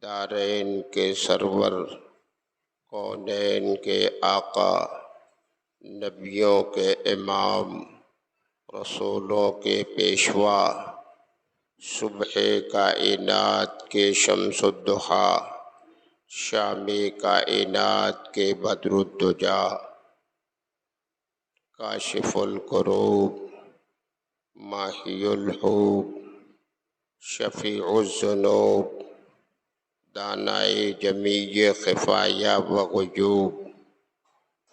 دارین کے سرور، کونین کے آقا، نبیوں کے امام، رسولوں کے پیشوا، صبح کائنات کے شمس الضحیٰ، شام کائنات کے بدر الدجا، کاشف الکروب، ماحی الحوب، شفیع الذنوب، دانائے جمیع خفایا و غیوب،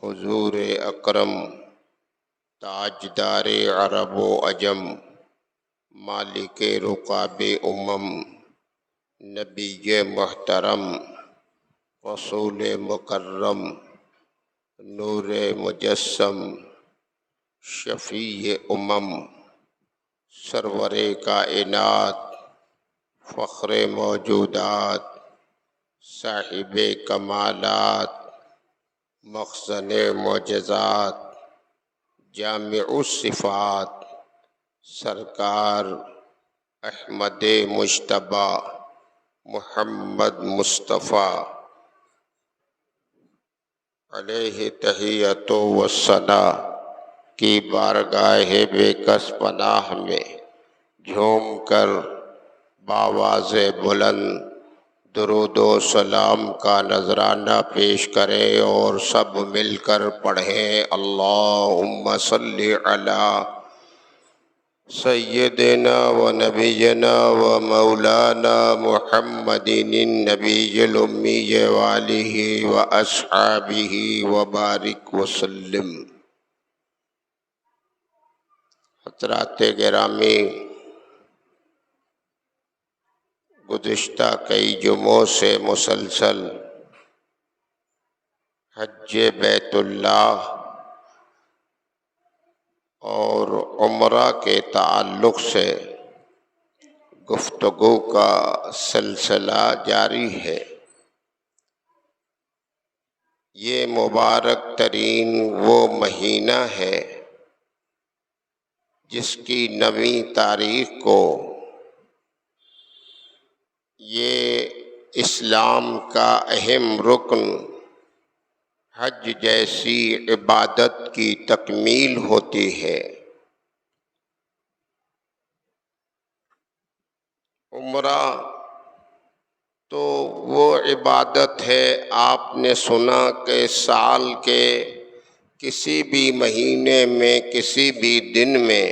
حضور اکرم، تاجدار عرب و عجم، مالک رقاب امم، نبی محترم، رسول مکرم، نور مجسم، شفیع امم، سرور کائنات، فخر موجودات، صاحب کمالات، مخزن معجزات، جامع الصفات، سرکار احمد مجتبی محمد مصطفیٰ علیہ تحیۃ والثناء کی بارگاہ بے کس پناہ میں جھوم کر بآواز بلند درود و سلام کا نذرانہ پیش کریں اور سب مل کر پڑھیں: اللہم صلی علی سیدنا و نبینا و مولانا محمد النبی الامی و آلہ و اصحابہ و بارک وسلم۔ حضرات گرامی، گزشتہ کئی جمعوں سے مسلسل حج بیت اللہ اور عمرہ کے تعلق سے گفتگو کا سلسلہ جاری ہے۔ یہ مبارک ترین وہ مہینہ ہے جس کی 9ویں تاریخ کو یہ اسلام کا اہم رکن حج جیسی عبادت کی تکمیل ہوتی ہے۔ عمرہ تو وہ عبادت ہے، آپ نے سنا کہ سال کے کسی بھی مہینے میں کسی بھی دن میں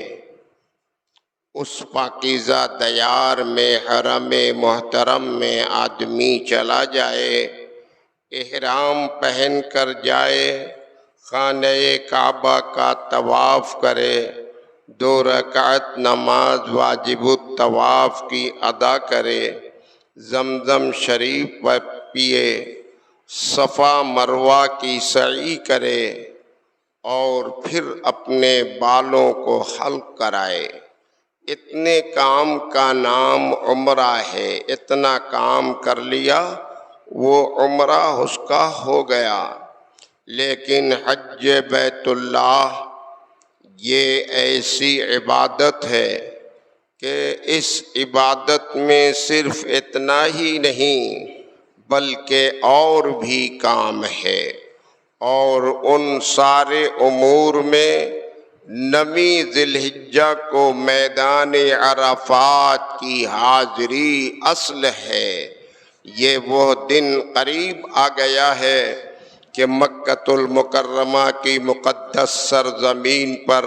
اس پاکیزہ دیار میں حرم محترم میں آدمی چلا جائے، احرام پہن کر جائے، خانہ کعبہ کا طواف کرے، 2 رکعت نماز واجب الطواف کی ادا کرے، زمزم شریف پیے، صفا مروہ کی سعی کرے اور پھر اپنے بالوں کو حلق کرائے۔ اتنے کام کا نام عمرہ ہے۔ اتنا کام کر لیا وہ عمرہ اس کا ہو گیا۔ لیکن حج بیت اللہ یہ ایسی عبادت ہے کہ اس عبادت میں صرف اتنا ہی نہیں بلکہ اور بھی کام ہے، اور ان سارے امور میں 9ویں ذی الحجہ کو میدان عرفات کی حاضری اصل ہے۔ یہ وہ دن قریب آ گیا ہے کہ مکہ المکرمہ کی مقدس سرزمین پر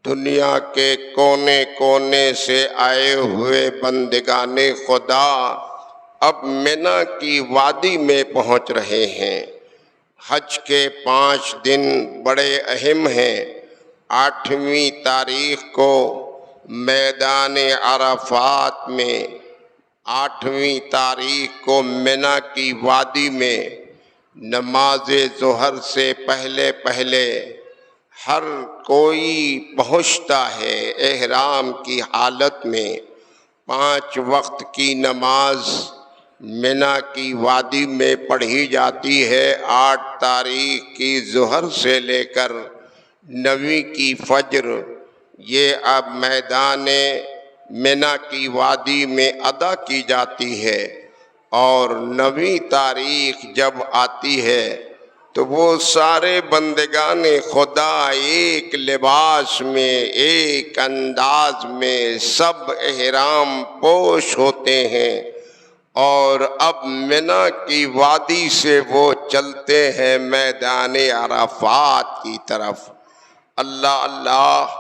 دنیا کے کونے کونے سے آئے ہوئے بندگان خدا اب منی کی وادی میں پہنچ رہے ہیں۔ حج کے 5 دن بڑے اہم ہیں۔ 8ویں تاریخ کو میدان عرفات میں، 8ویں تاریخ کو منی کی وادی میں نماز ظہر سے پہلے پہلے ہر کوئی پہنچتا ہے۔ احرام کی حالت میں 5 وقت کی نماز منی کی وادی میں پڑھی جاتی ہے۔ 8 تاریخ کی ظہر سے لے کر 9ویں کی فجر یہ اب میدان منی کی وادی میں ادا کی جاتی ہے، اور 9ویں تاریخ جب آتی ہے تو وہ سارے بندگان خدا ایک لباس میں، ایک انداز میں سب احرام پوش ہوتے ہیں، اور اب منی کی وادی سے وہ چلتے ہیں میدان عرفات کی طرف۔ اللہ اللہ،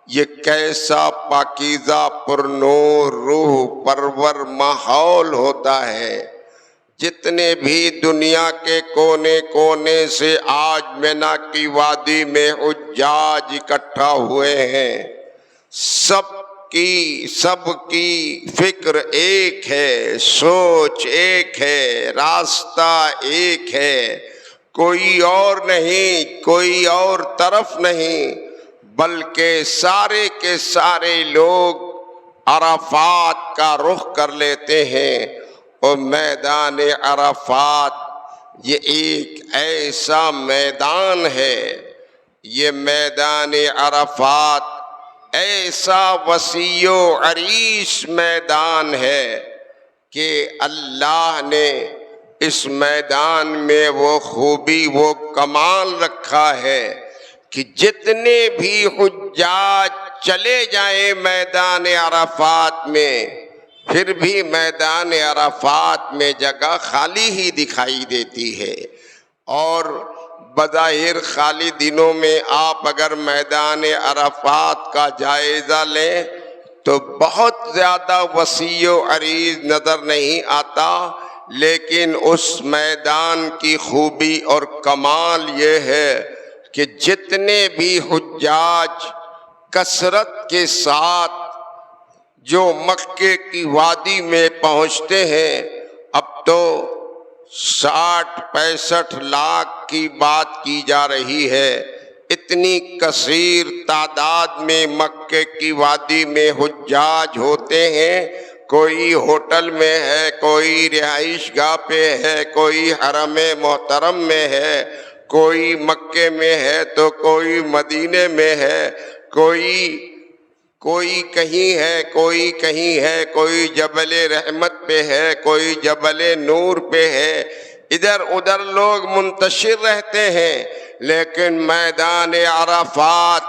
یہ کیسا پاکیزہ پرنور روح پرور ماحول ہوتا ہے۔ جتنے بھی دنیا کے کونے کونے سے آج منی کی وادی میں حجاج اکٹھا ہوئے ہیں، سب کی فکر ایک ہے، سوچ ایک ہے، راستہ ایک ہے، کوئی اور نہیں، کوئی اور طرف نہیں، بلکہ سارے کے سارے لوگ عرفات کا رخ کر لیتے ہیں۔ اور میدان عرفات یہ ایک ایسا میدان ہے، یہ میدان عرفات ایسا وسیع و عریش میدان ہے کہ اللہ نے اس میدان میں وہ خوبی، وہ کمال رکھا ہے کہ جتنے بھی حجاج چلے جائیں میدان عرفات میں، پھر بھی میدان عرفات میں جگہ خالی ہی دکھائی دیتی ہے۔ اور بظاہر خالی دنوں میں آپ اگر میدان عرفات کا جائزہ لیں تو بہت زیادہ وسیع و عریض نظر نہیں آتا، لیکن اس میدان کی خوبی اور کمال یہ ہے کہ جتنے بھی حجاج کثرت کے ساتھ جو مکے کی وادی میں پہنچتے ہیں، اب تو 60-65 لاکھ کی بات کی جا رہی ہے، اتنی کثیر تعداد میں مکے کی وادی میں حجاج ہوتے ہیں۔ کوئی ہوٹل میں ہے، کوئی رہائش گاہ پہ ہے، کوئی حرم محترم میں ہے، کوئی مکے میں ہے تو کوئی مدینے میں ہے، کوئی کہیں ہے، کوئی کہیں ہے، کوئی جبل رحمت پہ ہے، کوئی جبل نور پہ ہے، ادھر ادھر لوگ منتشر رہتے ہیں۔ لیکن میدان عرفات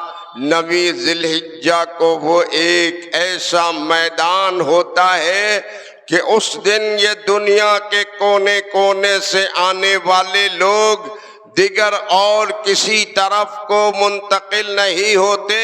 9 ذی الحجہ کو وہ ایک ایسا میدان ہوتا ہے کہ اس دن یہ دنیا کے کونے کونے سے آنے والے لوگ دیگر اور کسی طرف کو منتقل نہیں ہوتے،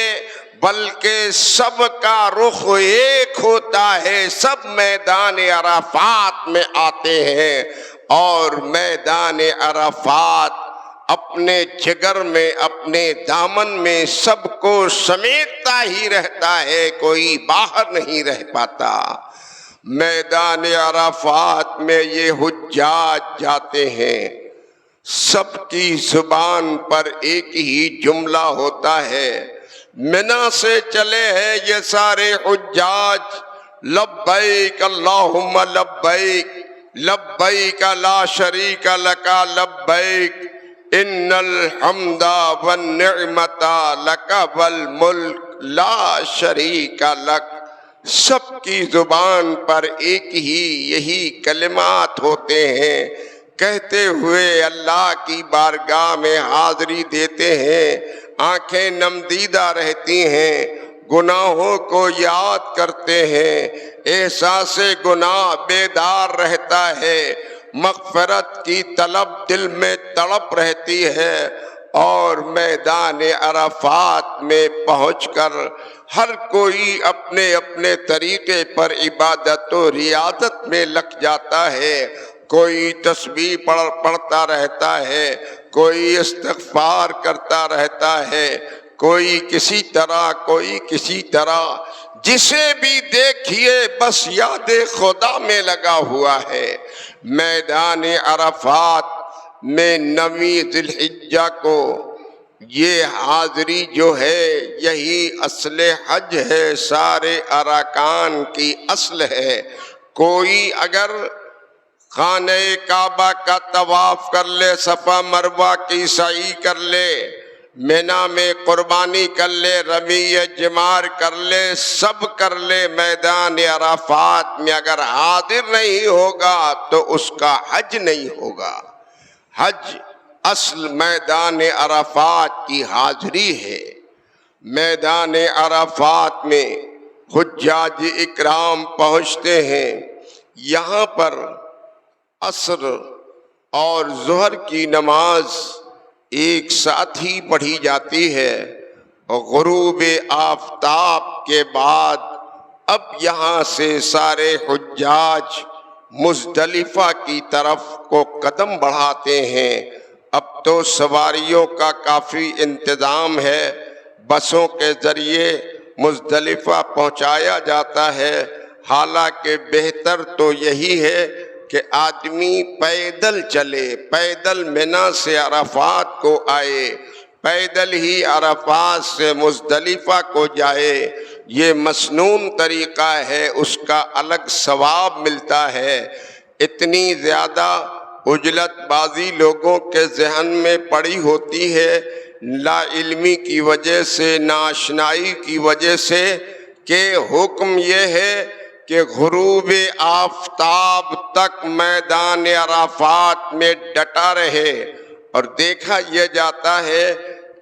بلکہ سب کا رخ ایک ہوتا ہے، سب میدان عرفات میں آتے ہیں، اور میدان عرفات اپنے جگر میں، اپنے دامن میں سب کو سمیٹتا ہی رہتا ہے، کوئی باہر نہیں رہ پاتا۔ میدان عرفات میں یہ حجاج جاتے ہیں، سب کی زبان پر ایک ہی جملہ ہوتا ہے۔ منی سے چلے ہیں یہ سارے حجاج، لبیک اللہم لبیک، لبیک لا شریک لک لبیک، ان الحمد والنعمت لک والملک لا شریک لک۔ سب کی زبان پر ایک ہی یہی کلمات ہوتے ہیں، کہتے ہوئے اللہ کی بارگاہ میں حاضری دیتے ہیں، آنکھیں نمدیدہ رہتی ہیں، گناہوں کو یاد کرتے ہیں، احساس گناہ بیدار رہتا ہے، مغفرت کی طلب دل میں تڑپ رہتی ہے، اور میدان عرفات میں پہنچ کر ہر کوئی اپنے اپنے طریقے پر عبادت و ریاضت میں لگ جاتا ہے۔ کوئی تسبیح پڑھتا رہتا ہے، کوئی استغفار کرتا رہتا ہے، کوئی کسی طرح، کوئی کسی طرح، جسے بھی دیکھیے بس یاد خدا میں لگا ہوا ہے۔ میدان عرفات میں 9 ذی الحجہ کو یہ حاضری جو ہے یہی اصل حج ہے، سارے ارکان کی اصل ہے۔ کوئی اگر خانہ کعبہ کا طواف کر لے، صفا مروہ کی سعی کر لے، مینا میں قربانی کر لے، رمی جمار کر لے، سب کر لے، میدان عرفات میں اگر حاضر نہیں ہوگا تو اس کا حج نہیں ہوگا۔ حج اصل میدان عرفات کی حاضری ہے۔ میدان عرفات میں حجاج اکرام پہنچتے ہیں، یہاں پر عصر اور ظہر کی نماز ایک ساتھ ہی پڑھی جاتی ہے، اور غروب آفتاب کے بعد اب یہاں سے سارے حجاج مزدلفہ کی طرف کو قدم بڑھاتے ہیں۔ اب تو سواریوں کا کافی انتظام ہے، بسوں کے ذریعے مزدلفہ پہنچایا جاتا ہے، حالانکہ بہتر تو یہی ہے کہ آدمی پیدل چلے، پیدل مینا سے عرفات کو آئے، پیدل ہی عرفات سے مزدلفہ کو جائے۔ یہ مسنون طریقہ ہے، اس کا الگ ثواب ملتا ہے۔ اتنی زیادہ عجلت بازی لوگوں کے ذہن میں پڑی ہوتی ہے، لا علمی کی وجہ سے، ناآشنائی کی وجہ سے، کہ حکم یہ ہے کہ غروب آفتاب تک میدان عرفات میں ڈٹا رہے، اور دیکھا یہ جاتا ہے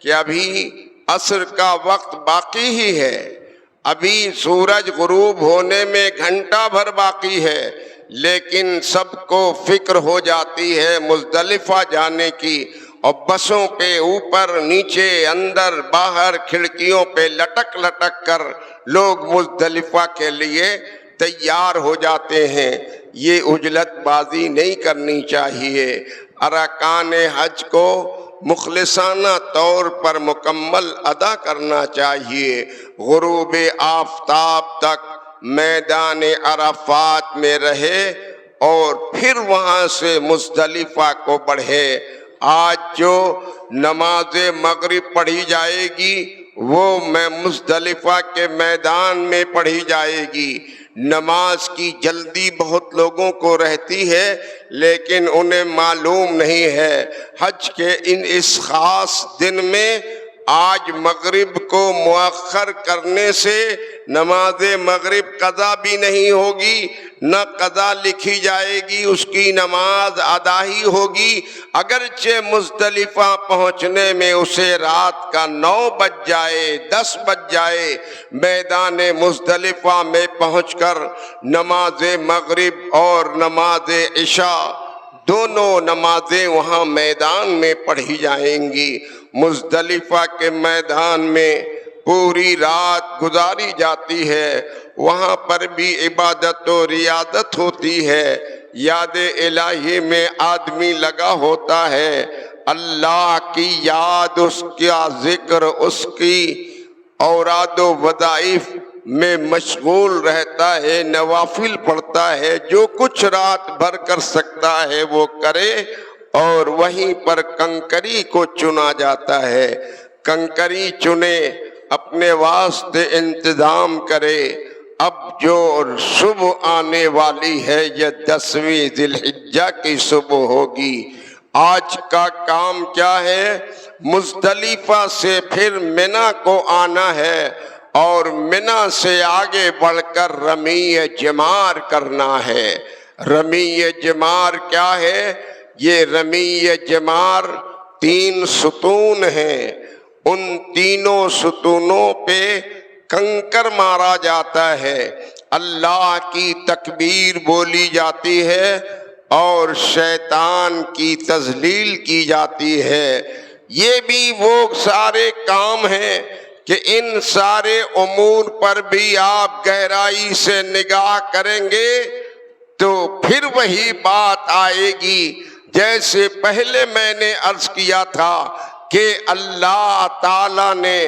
کہ ابھی عصر کا وقت باقی ہی ہے، ابھی سورج غروب ہونے میں گھنٹہ بھر باقی ہے، لیکن سب کو فکر ہو جاتی ہے مزدلفہ جانے کی، اور بسوں پہ اوپر نیچے اندر باہر کھڑکیوں پہ لٹک لٹک کر لوگ مزدلفہ کے لیے تیار ہو جاتے ہیں۔ یہ عجلت بازی نہیں کرنی چاہیے، ارکان حج کو مخلصانہ طور پر مکمل ادا کرنا چاہیے۔ غروب آفتاب تک میدان عرفات میں رہے اور پھر وہاں سے مزدلفہ کو بڑھے۔ آج جو نماز مغرب پڑھی جائے گی وہ مزدلفہ کے میدان میں پڑھی جائے گی۔ نماز کی جلدی بہت لوگوں کو رہتی ہے، لیکن انہیں معلوم نہیں ہے حج کے اس خاص دن میں آج مغرب کو مؤخر کرنے سے نماز مغرب قضا بھی نہیں ہوگی، نہ قضا لکھی جائے گی، اس کی نماز ادا ہی ہوگی۔ اگرچہ مزدلفہ پہنچنے میں اسے رات کا 9 بج جائے، 10 بج جائے، میدان مزدلفہ میں پہنچ کر نماز مغرب اور نماز عشاء دونوں نمازیں وہاں میدان میں پڑھی جائیں گی۔ مزدلفہ کے میدان میں پوری رات گزاری جاتی ہے، وہاں پر بھی عبادت و ریاضت ہوتی ہے، یاد الہی میں آدمی لگا ہوتا ہے، اللہ کی یاد، اس کا ذکر، اس کی اوراد و وظائف میں مشغول رہتا ہے، نوافل پڑھتا ہے، جو کچھ رات بھر کر سکتا ہے وہ کرے، اور وہیں پر کنکری کو چنا جاتا ہے۔ کنکری چنے، اپنے واسطے انتظام کرے۔ اب جو صبح آنے والی ہے یہ 10ویں ذی الحجہ کی صبح ہوگی۔ آج کا کام کیا ہے؟ مزدلفہ سے پھر مینا کو آنا ہے، اور مینا سے آگے بڑھ کر رمی جمار کرنا ہے۔ رمی جمار کیا ہے؟ یہ رمی جمار 3 ستون ہیں، ان تینوں ستونوں پہ کنکر مارا جاتا ہے، اللہ کی تکبیر بولی جاتی ہے اور شیطان کی تذلیل کی جاتی ہے۔ یہ بھی وہ سارے کام ہیں کہ ان سارے امور پر بھی آپ گہرائی سے نگاہ کریں گے تو پھر وہی بات آئے گی جیسے پہلے میں نے عرض کیا تھا کہ اللہ تعالیٰ نے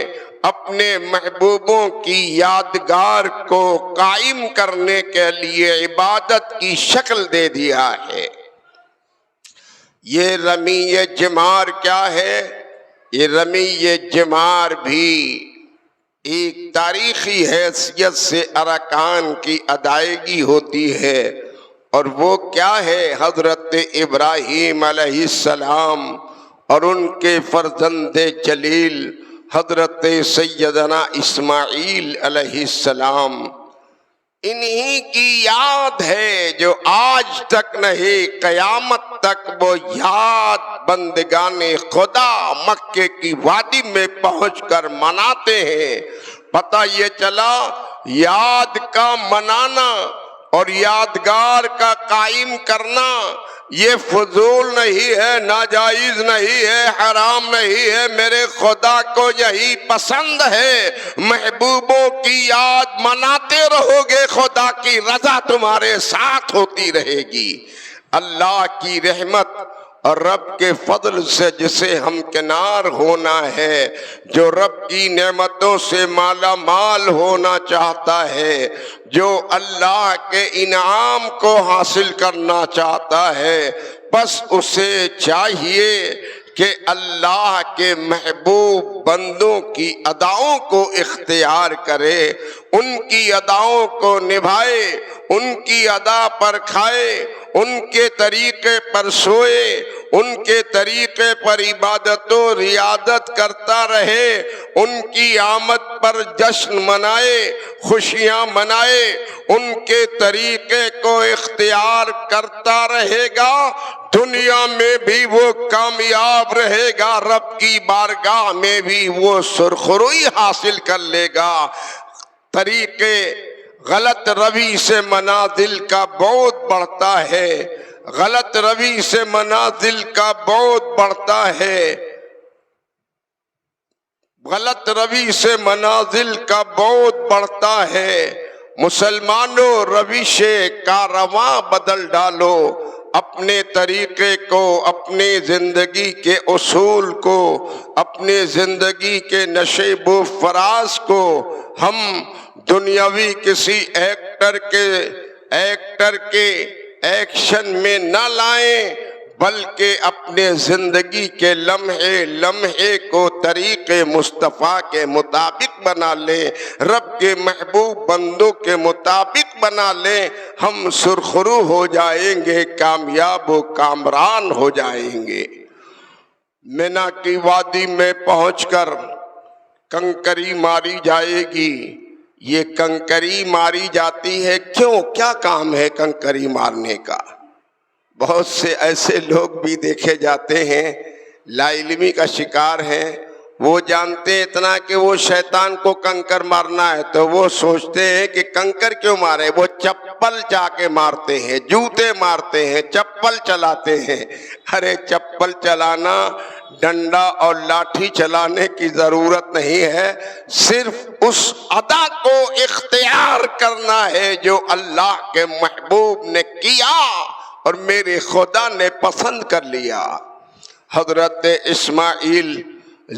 اپنے محبوبوں کی یادگار کو قائم کرنے کے لیے عبادت کی شکل دے دیا ہے۔ یہ رمی جمار کیا ہے؟ یہ رمی جمار بھی ایک تاریخی حیثیت سے ارکان کی ادائیگی ہوتی ہے، اور وہ کیا ہے؟ حضرت ابراہیم علیہ السلام اور ان کے فرزند جلیل حضرت سیدنا اسماعیل علیہ السلام، انہی کی یاد ہے جو آج تک نہیں قیامت تک وہ یاد بندگان خدا مکے کی وادی میں پہنچ کر مناتے ہیں۔ پتہ یہ چلا یاد کا منانا اور یادگار کا قائم کرنا یہ فضول نہیں ہے، ناجائز نہیں ہے، حرام نہیں ہے، میرے خدا کو یہی پسند ہے۔ محبوبوں کی یاد مناتے رہو گے، خدا کی رضا تمہارے ساتھ ہوتی رہے گی۔ اللہ کی رحمت اور رب کے فضل سے جسے ہمکنار ہونا ہے، جو رب کی نعمتوں سے مالا مال ہونا چاہتا ہے، جو اللہ کے انعام کو حاصل کرنا چاہتا ہے، بس اسے چاہیے کہ اللہ کے محبوب بندوں کی اداؤں کو اختیار کرے، ان کی اداؤں کو نبھائے، ان کی ادا پر کھائے، ان کے طریقے پر سوئے، ان کے طریقے پر عبادت و ریاضت کرتا رہے، ان کی آمد پر جشن منائے، خوشیاں منائے، ان کے طریقے کو اختیار کرتا رہے گا، دنیا میں بھی وہ کامیاب رہے گا، رب کی بارگاہ میں بھی وہ سرخروئی حاصل کر لے گا۔ طریقے غلط روی سے منازل کا بعد بڑھتا ہے، غلط روی سے منازل کا بعد بڑھتا ہے، غلط روی سے منازل کا بعد بڑھتا ہے۔ مسلمانوں روش کارواں بدل ڈالو، اپنے طریقے کو، اپنی زندگی کے اصول کو، اپنے زندگی کے نشیب و فراز کو ہم دنیاوی کسی ایکٹر کے ایکشن میں نہ لائیں، بلکہ اپنے زندگی کے لمحے لمحے کو طریق مصطفیٰ کے مطابق بنا لیں، رب کے محبوب بندوں کے مطابق بنا لیں، ہم سرخرو ہو جائیں گے، کامیاب و کامران ہو جائیں گے۔ مینا کی وادی میں پہنچ کر کنکری ماری جائے گی۔ یہ کنکری ماری جاتی ہے کیوں؟ کیا کام ہے کنکری مارنے کا؟ بہت سے ایسے لوگ بھی دیکھے جاتے ہیں لا علمی کا شکار ہیں، وہ جانتے ہیں اتنا کہ وہ شیطان کو کنکر مارنا ہے تو وہ سوچتے ہیں کہ کنکر کیوں مارے، وہ چپل جا کے مارتے ہیں، جوتے مارتے ہیں، چپل چلاتے ہیں۔ ارے چپل چلانا، ڈنڈا اور لاٹھی چلانے کی ضرورت نہیں ہے، صرف اس ادا کو اختیار کرنا ہے جو اللہ کے محبوب نے کیا اور میرے خدا نے پسند کر لیا۔ حضرت اسماعیل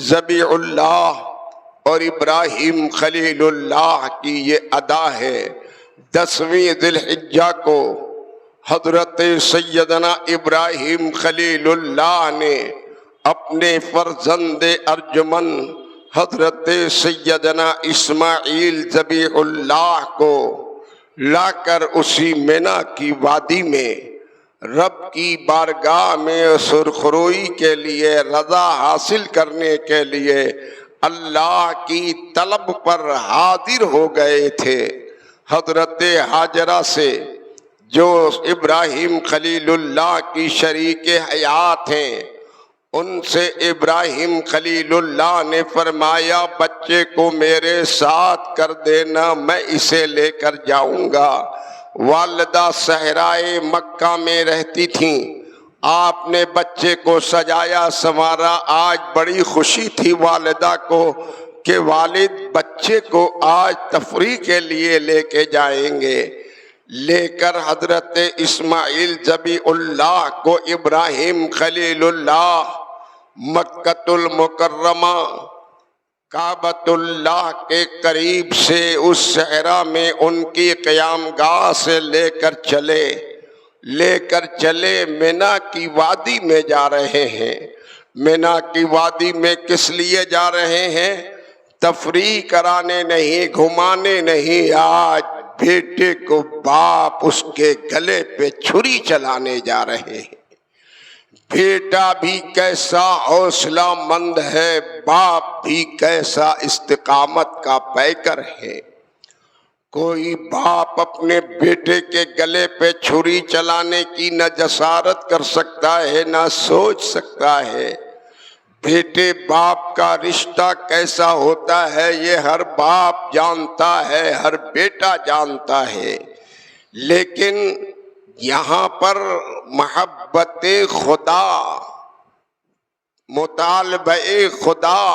ذبیح اللہ اور ابراہیم خلیل اللہ کی یہ ادا ہے۔ 10ویں ذی الحجہ کو حضرت سیدنا ابراہیم خلیل اللہ نے اپنے فرزند ارجمن حضرت سیدنا اسماعیل ذبیح اللہ کو لا کر اسی مینا کی وادی میں رب کی بارگاہ میں سرخروئی کے لیے، رضا حاصل کرنے کے لیے اللہ کی طلب پر حاضر ہو گئے تھے۔ حضرت ہاجرہ سے جو ابراہیم خلیل اللہ کی شریک حیات ہیں، ان سے ابراہیم خلیل اللہ نے فرمایا بچے کو میرے ساتھ کر دینا، میں اسے لے کر جاؤں گا۔ والدہ صحرائے مکہ میں رہتی تھیں، آپ نے بچے کو سجایا سنوارا۔ آج بڑی خوشی تھی والدہ کو کہ والد بچے کو آج تفریح کے لیے لے کے جائیں گے۔ لے کر حضرت اسماعیل ذبیح اللہ کو ابراہیم خلیل اللہ مکۃ المکرمہ کعبۃ اللہ کے قریب سے اس صحرا میں ان کی قیام گاہ سے لے کر چلے مینا کی وادی میں جا رہے ہیں۔ مینا کی وادی میں کس لیے جا رہے ہیں؟ تفریح کرانے نہیں، گھمانے نہیں، آج بیٹے کو باپ اس کے گلے پہ چھری چلانے جا رہے ہیں۔ بیٹا بھی کیسا حوصلہ مند ہے، باپ بھی کیسا استقامت کا پیکر ہے۔ کوئی باپ اپنے بیٹے کے گلے پہ چھری چلانے کی نہ جسارت کر سکتا ہے نہ سوچ سکتا ہے۔ بیٹے باپ کا رشتہ کیسا ہوتا ہے یہ ہر باپ جانتا ہے، ہر بیٹا جانتا ہے، لیکن یہاں پر محبت خدا، مطالبہ خدا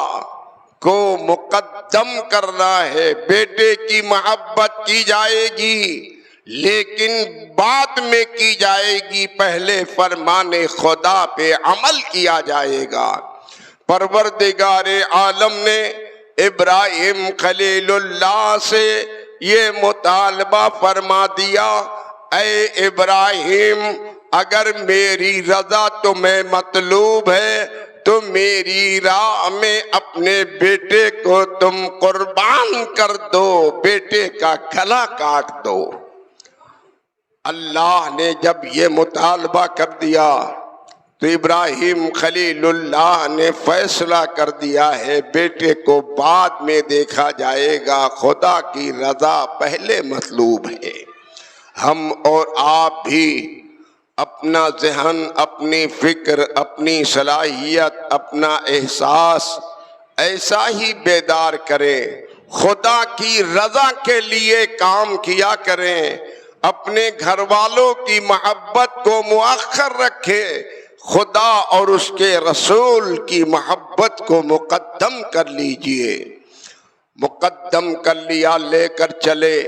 کو مقدم کرنا ہے۔ بیٹے کی محبت کی جائے گی لیکن بعد میں کی جائے گی، پہلے فرمان خدا پہ عمل کیا جائے گا۔ پروردگار عالم نے ابراہیم خلیل اللہ سے یہ مطالبہ فرما دیا، اے ابراہیم اگر میری رضا تمہیں مطلوب ہے تو میری راہ میں اپنے بیٹے کو تم قربان کر دو، بیٹے کا گلا کاٹ دو۔ اللہ نے جب یہ مطالبہ کر دیا تو ابراہیم خلیل اللہ نے فیصلہ کر دیا ہے بیٹے کو بعد میں دیکھا جائے گا، خدا کی رضا پہلے مطلوب ہے۔ ہم اور آپ بھی اپنا ذہن، اپنی فکر، اپنی صلاحیت، اپنا احساس ایسا ہی بیدار کریں، خدا کی رضا کے لیے کام کیا کریں، اپنے گھر والوں کی محبت کو مؤخر رکھیں، خدا اور اس کے رسول کی محبت کو مقدم کر لیجئے۔ مقدم کر لیا، لے کر چلے۔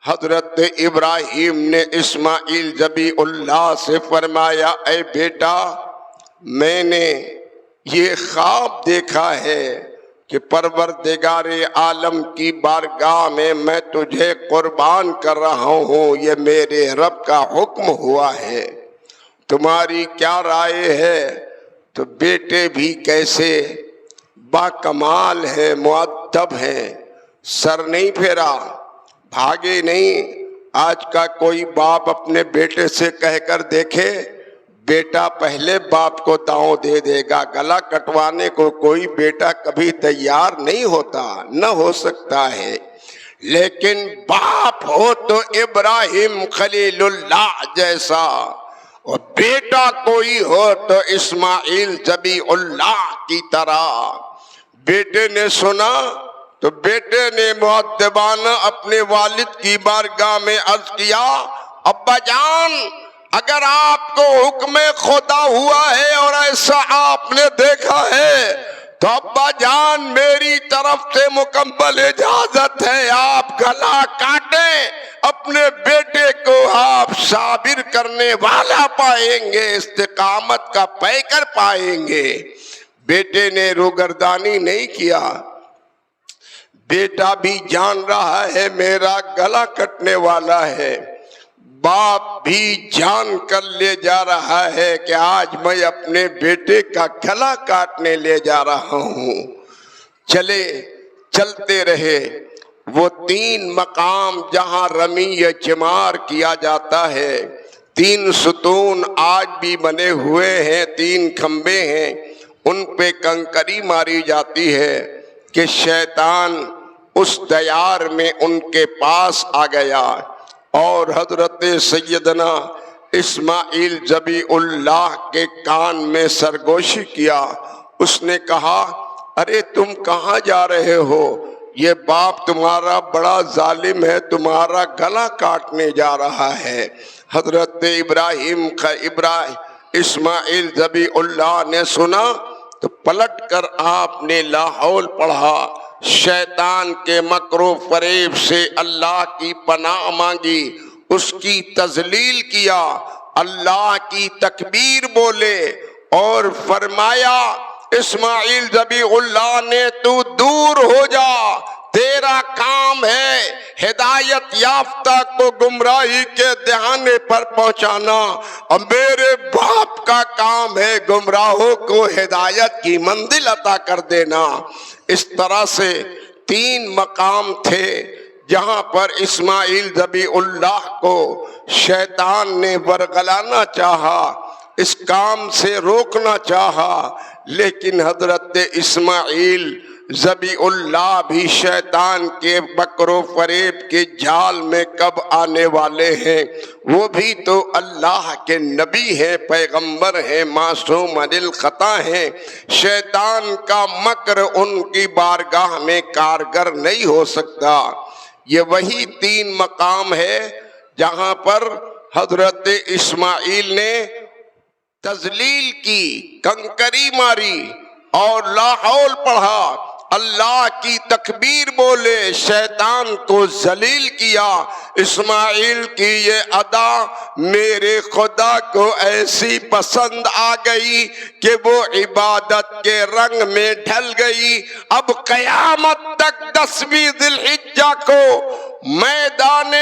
حضرت ابراہیم نے اسماعیل ذبیح اللہ سے فرمایا، اے بیٹا میں نے یہ خواب دیکھا ہے کہ پروردگار عالم کی بارگاہ میں تجھے قربان کر رہا ہوں، یہ میرے رب کا حکم ہوا ہے، تمہاری کیا رائے ہے؟ تو بیٹے بھی کیسے با کمال ہیں، مؤدب ہیں، سر نہیں پھیرا، بھاگے نہیں۔ آج کا کوئی باپ اپنے بیٹے سے کہہ کر دیکھے، بیٹا پہلے باپ کو داؤں دے دے گا، گلا کٹوانے کو کوئی بیٹا کبھی تیار نہیں ہوتا، نہ ہو سکتا ہے، لیکن باپ ہو تو ابراہیم خلیل اللہ جیسا، اور بیٹا کوئی ہو تو اسماعیل ذبیح اللہ کی طرح۔ بیٹے نے سنا تو بیٹے نے مؤدبانہ اپنے والد کی بارگاہ میں عرض کیا، ابا جان اگر آپ کو حکم خدا ہوا ہے اور ایسا آپ نے دیکھا ہے تو ابا جان میری طرف سے مکمل اجازت ہے، آپ گلا کاٹیں، اپنے بیٹے کو آپ صابر کرنے والا پائیں گے، استقامت کا پیکر پائیں گے۔ بیٹے نے روگردانی نہیں کیا، بیٹا بھی جان رہا ہے میرا گلا کٹنے والا ہے، باپ بھی جان کر لے جا رہا ہے کہ آج میں اپنے بیٹے کا گلا کاٹنے لے جا رہا ہوں۔ چلتے رہے، وہ 3 مقام جہاں رمی جمار کیا جاتا ہے، 3 ستون آج بھی بنے ہوئے ہیں، 3 کھمبے ہیں، ان پہ کنکری ماری جاتی ہے کہ شیطان اس دیار میں ان کے پاس آ گیا اور حضرت سیدنا اسماعیل ذبیح اللہ کے کان میں سرگوشی کیا۔ اس نے کہا، ارے تم کہاں جا رہے ہو؟ یہ باپ تمہارا بڑا ظالم ہے، تمہارا گلا کاٹنے جا رہا ہے۔ حضرت اسماعیل ذبیح اللہ نے سنا تو پلٹ کر آپ نے لا حول پڑھا، شیطان کے مکر و فریب سے اللہ کی پناہ مانگی، اس کی تذلیل کیا، اللہ کی تکبیر بولے اور فرمایا، اسماعیل ذبیح اللہ نے تو دور ہو جا، تیرا کام ہے ہدایت یافتہ کو گمراہی کے دہانے پر پہنچانا، اور میرے باپ کا کام ہے گمراہوں کو ہدایت کی منزل عطا کر دینا۔ اس طرح سے 3 مقام تھے جہاں پر اسماعیل ذبیح اللہ کو شیطان نے ورغلانا چاہا، اس کام سے روکنا چاہا، لیکن حضرت اسماعیل ذبیح اللہ بھی شیطان کے مکر و فریب کے جال میں کب آنے والے ہیں؟ وہ بھی تو اللہ کے نبی ہیں، پیغمبر ہیں، معصوم عن الخطا ہیں۔ شیطان کا مکر ان کی بارگاہ میں کارگر نہیں ہو سکتا۔ یہ وہی 3 مقام ہے جہاں پر حضرت اسماعیل نے تذلیل کی، کنکری ماری اور لا حول پڑھا، اللہ کی تکبیر بولے، شیطان کو ذلیل کیا۔ اسماعیل کی یہ ادا میرے خدا کو ایسی پسند آ گئی کہ وہ عبادت کے رنگ میں ڈھل گئی۔ اب قیامت تک 10ویں ذی الحجہ کو میدان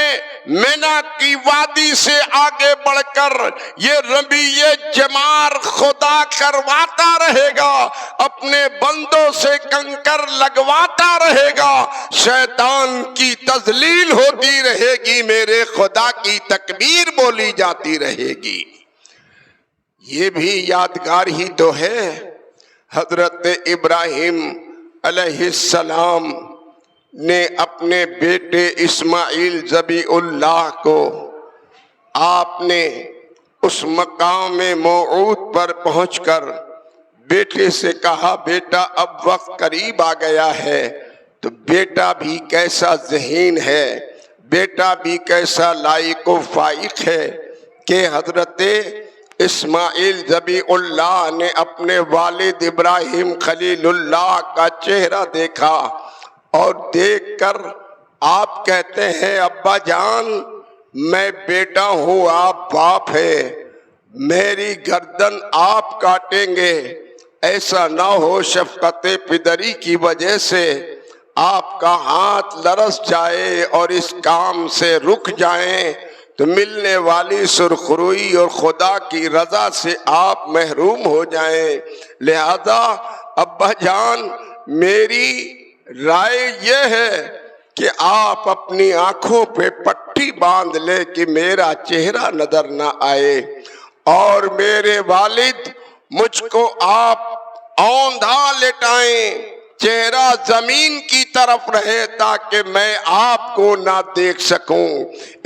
منی کی وادی سے آگے بڑھ کر یہ ربیع جمار خدا کرواتا رہے گا، اپنے بندوں سے کنکر لگواتا رہے گا، شیطان کی تذلیل ہوتی رہے گی، میرے خدا کی تکبیر بولی جاتی رہے گی۔ یہ بھی یادگار ہی تو ہے، حضرت ابراہیم علیہ السلام نے اپنے بیٹے اسماعیل ذبیح اللہ کو آپ نے اس مقام موعود پر پہنچ کر بیٹے سے کہا، بیٹا اب وقت قریب آ گیا ہے۔ تو بیٹا بھی کیسا ذہین ہے، بیٹا بھی کیسا لائق و فائق ہے کہ حضرت اسماعیل ذبیح اللہ نے اپنے والد ابراہیم خلیل اللہ کا چہرہ دیکھا اور دیکھ کر آپ کہتے ہیں، ابا جان میں بیٹا ہوں، آپ باپ ہے، میری گردن آپ کاٹیں گے، ایسا نہ ہو شفقت پدری کی وجہ سے آپ کا ہاتھ لرز جائے اور اس کام سے رک جائیں تو ملنے والی سرخروئی اور خدا کی رضا سے آپ محروم ہو جائیں۔ لہذا ابا جان میری رائے یہ ہے کہ آپ اپنی آنکھوں پہ پٹی باندھ لے کہ میرا چہرہ نظر نہ آئے، اور میرے والد مجھ کو آپ اوندھا لٹائیں، چہرہ زمین کی طرف رہے تاکہ میں آپ کو نہ دیکھ سکوں۔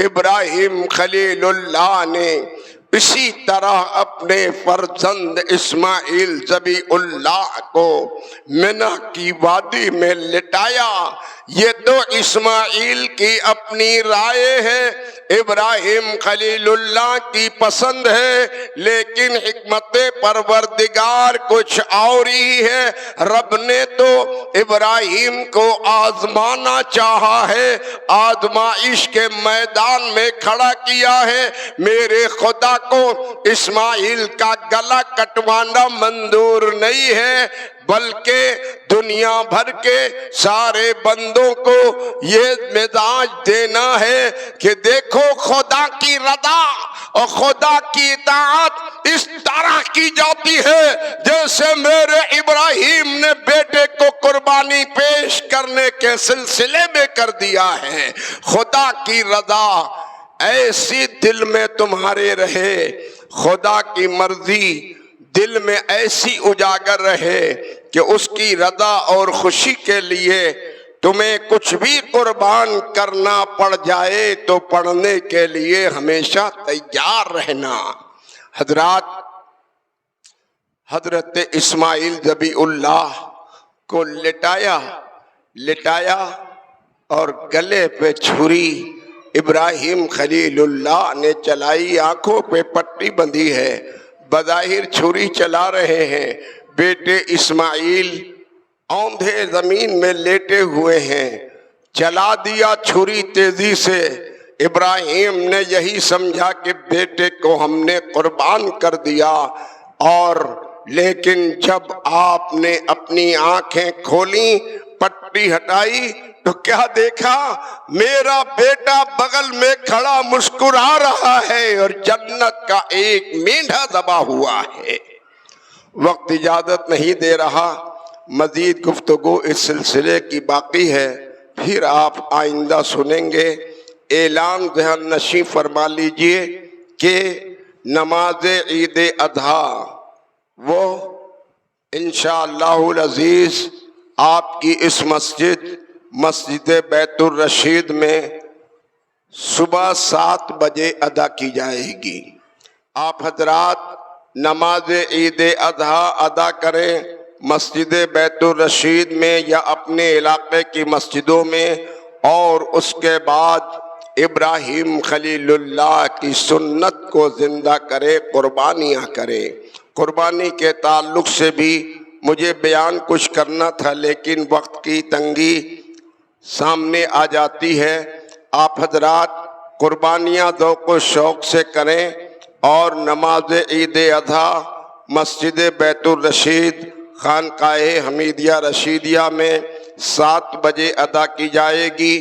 ابراہیم خلیل اللہ نے اسی طرح اپنے فرزند اسماعیل ذبیح اللہ کو منی کی وادی میں لٹایا۔ یہ تو اسماعیل کی اپنی رائے ہے، ابراہیم خلیل اللہ کی پسند ہے، لیکن حکمت پروردگار کچھ اور ہی ہے۔ رب نے تو ابراہیم کو آزمانا چاہا ہے، آزمائش کے میدان میں کھڑا کیا ہے۔ میرے خدا کو اسماعیل کا گلا کٹوانا منظور نہیں ہے، بلکہ دنیا بھر کے سارے بندوں کو یہ مزاج دینا ہے کہ دیکھو خدا کی رضا اور خدا کی اطاعت اس طرح کی جاتی ہے جیسے میرے ابراہیم نے بیٹے کو قربانی پیش کرنے کے سلسلے میں کر دیا ہے۔ خدا کی رضا ایسی دل میں تمہارے رہے، خدا کی مرضی دل میں ایسی اجاگر رہے کہ اس کی رضا اور خوشی کے لیے تمہیں کچھ بھی قربان کرنا پڑ جائے تو پڑھنے کے لیے ہمیشہ تیار رہنا۔ حضرت اسماعیل ذبیح اللہ کو لٹایا اور گلے پہ چھری ابراہیم خلیل اللہ نے چلائی، آنکھوں پہ پٹی بندھی ہے، بظاہر چھری چلا رہے ہیں، بیٹے اسماعیل اوندھے زمین میں لیٹے ہوئے ہیں، چلا دیا چھری تیزی سے۔ ابراہیم نے یہی سمجھا کہ بیٹے کو ہم نے قربان کر دیا، اور لیکن جب آپ نے اپنی آنکھیں کھولیں، پٹی ہٹائی تو کیا دیکھا؟ میرا بیٹا بغل میں کھڑا مسکرا رہا ہے اور جنت کا ایک مینڈھا ذبح ہوا ہے۔ وقت اجازت نہیں دے رہا، مزید گفتگو اس سلسلے کی باقی ہے، پھر آپ آئندہ سنیں گے۔ اعلان ذہن نشیں فرما لیجئے کہ نماز عید اضحیٰ وہ انشاءاللہ العزیز آپ کی اس مسجد بیت الرشید میں صبح 7 بجے ادا کی جائے گی۔ آپ حضرات نماز عید اضحیٰ ادا کریں مسجد بیت الرشید میں یا اپنے علاقے کی مسجدوں میں، اور اس کے بعد ابراہیم خلیل اللہ کی سنت کو زندہ کرے، قربانیاں کرے۔ قربانی کے تعلق سے بھی مجھے بیان کچھ کرنا تھا، لیکن وقت کی تنگی سامنے آ جاتی ہے۔ آپ حضرات قربانیاں ذوق و شوق سے کریں، اور نماز عید اضحیٰ مسجد بیت الرشید خانقاہ حمیدیہ رشیدیہ میں 7 بجے ادا کی جائے گی۔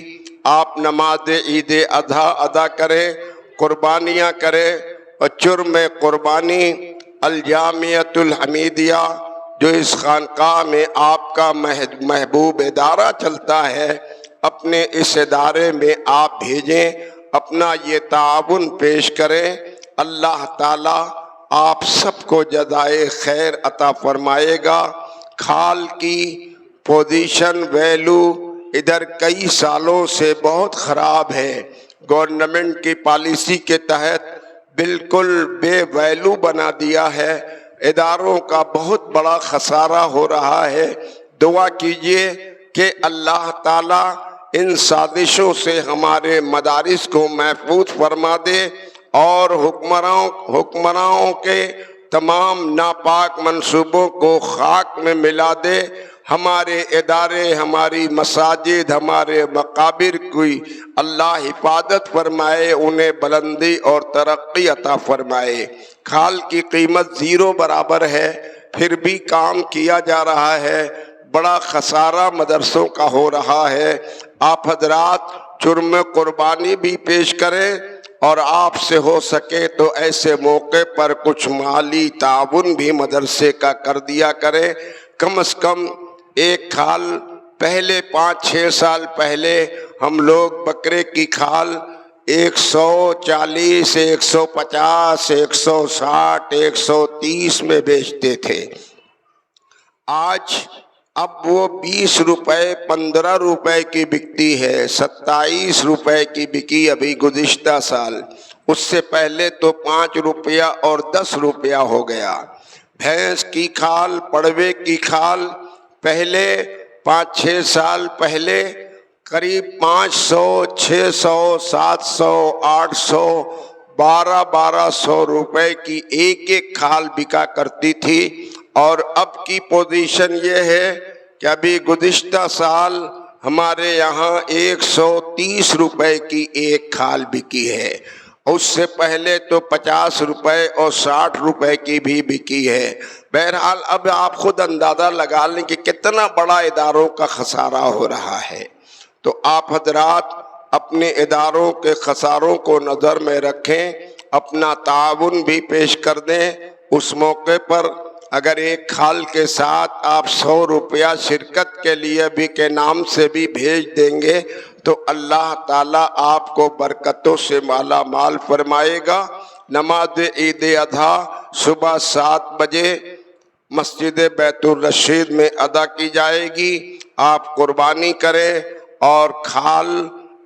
آپ نماز عید اضحیٰ ادا کریں، قربانیاں کریں، اور جرم قربانی الجامعۃ الحمیدیہ جو اس خانقاہ میں آپ کا محبوب ادارہ چلتا ہے، اپنے اس ادارے میں آپ بھیجیں، اپنا یہ تعاون پیش کریں۔ اللہ تعالیٰ آپ سب کو جزائے خیر عطا فرمائے گا۔ کھال کی پوزیشن ویلو ادھر کئی سالوں سے بہت خراب ہے، گورنمنٹ کی پالیسی کے تحت بالکل بے ویلو بنا دیا ہے، اداروں کا بہت بڑا خسارہ ہو رہا ہے۔ دعا کیجئے کہ اللہ تعالیٰ ان سازشوں سے ہمارے مدارس کو محفوظ فرما دے، اور حکمرانوں کے تمام ناپاک منصوبوں کو خاک میں ملا دے۔ ہمارے ادارے، ہماری مساجد، ہمارے مقابر کی اللہ حفاظت فرمائے، انہیں بلندی اور ترقی عطا فرمائے۔ کھال کی قیمت 0 برابر ہے، پھر بھی کام کیا جا رہا ہے، بڑا خسارہ مدرسوں کا ہو رہا ہے۔ آپ حضرات جرم قربانی بھی پیش کریں، اور آپ سے ہو سکے تو ایسے موقع پر کچھ مالی تعاون بھی مدرسے کا کر دیا کریں۔ کم از کم ایک کھال پہلے 5-6 سال پہلے ہم لوگ بکرے کی کھال 140، 150، 160، 130 میں بیچتے تھے۔ اب وہ 20 روپے 15 روپے کی بکتی ہے، 27 روپے کی بکی ابھی گزشتہ سال، اس سے پہلے تو 5 روپیہ اور 10 روپیہ ہو گیا۔ بھینس کی کھال، پڑوے کی کھال پہلے 5-6 سال پہلے قریب 500، 600، 700، 800، 1200 روپے کی ایک کھال بکا کرتی تھی، اور اب کی پوزیشن یہ ہے کہ ابھی گزشتہ سال ہمارے یہاں 130 روپے کی ایک کھال بکی ہے، اس سے پہلے تو 50 روپے اور 60 روپے کی بھی بکی ہے۔ بہرحال اب آپ خود اندازہ لگا لیں کہ کتنا بڑا اداروں کا خسارہ ہو رہا ہے۔ تو آپ حضرات اپنے اداروں کے خساروں کو نظر میں رکھیں، اپنا تعاون بھی پیش کر دیں۔ اس موقع پر اگر ایک کھال کے ساتھ آپ 100 روپیہ شرکت کے لیے بھی کے نام سے بھی بھیج دیں گے تو اللہ تعالیٰ آپ کو برکتوں سے مالا مال فرمائے گا۔ نماز عید اضحیٰ صبح 7 بجے مسجد بیت الرشید میں ادا کی جائے گی۔ آپ قربانی کریں اور کھال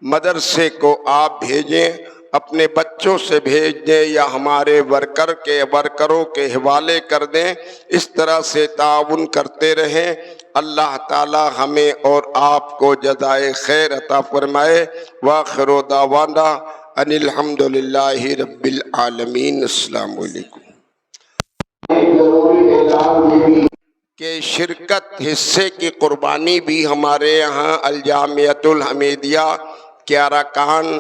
مدرسے کو آپ بھیجیں، اپنے بچوں سے بھیج دیں یا ہمارے ورکروں کے حوالے کر دیں۔ اس طرح سے تعاون کرتے رہیں۔ اللہ تعالی ہمیں اور آپ کو جزائے خیر عطا فرمائے۔ وآخر دعوانا ان الحمد للہ رب العالمین۔ السلام علیکم۔ کہ شرکت حصے کی قربانی بھی ہمارے یہاں الجامعۃ الحمیدیہ کے ارکان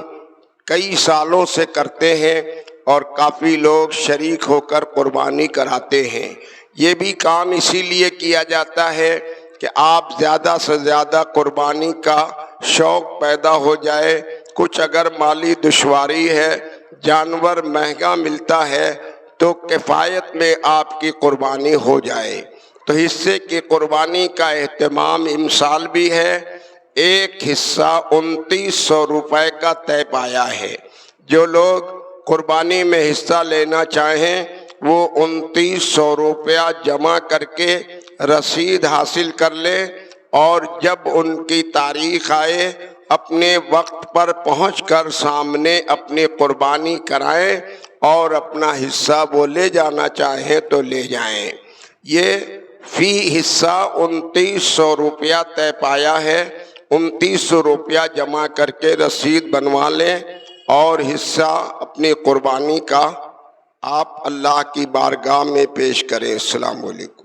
کئی سالوں سے کرتے ہیں، اور کافی لوگ شریک ہو کر قربانی کراتے ہیں۔ یہ بھی کام اسی لیے کیا جاتا ہے کہ آپ زیادہ سے زیادہ قربانی کا شوق پیدا ہو جائے۔ کچھ اگر مالی دشواری ہے، جانور مہنگا ملتا ہے، تو کفایت میں آپ کی قربانی ہو جائے۔ تو حصے کی قربانی کا اہتمام امسال بھی ہے۔ ایک حصہ 2900 روپے کا طے پایا ہے۔ جو لوگ قربانی میں حصہ لینا چاہیں وہ 2900 روپیہ جمع کر کے رسید حاصل کر لیں، اور جب ان کی تاریخ آئے اپنے وقت پر پہنچ کر سامنے اپنی قربانی کرائیں، اور اپنا حصہ وہ لے جانا چاہیں تو لے جائیں۔ یہ فی حصہ 2900 روپیہ طے پایا ہے۔ 2900 روپیہ جمع کر کے رسید بنوا لیں اور حصہ اپنی قربانی کا آپ اللہ کی بارگاہ میں پیش کریں۔ السلام علیکم۔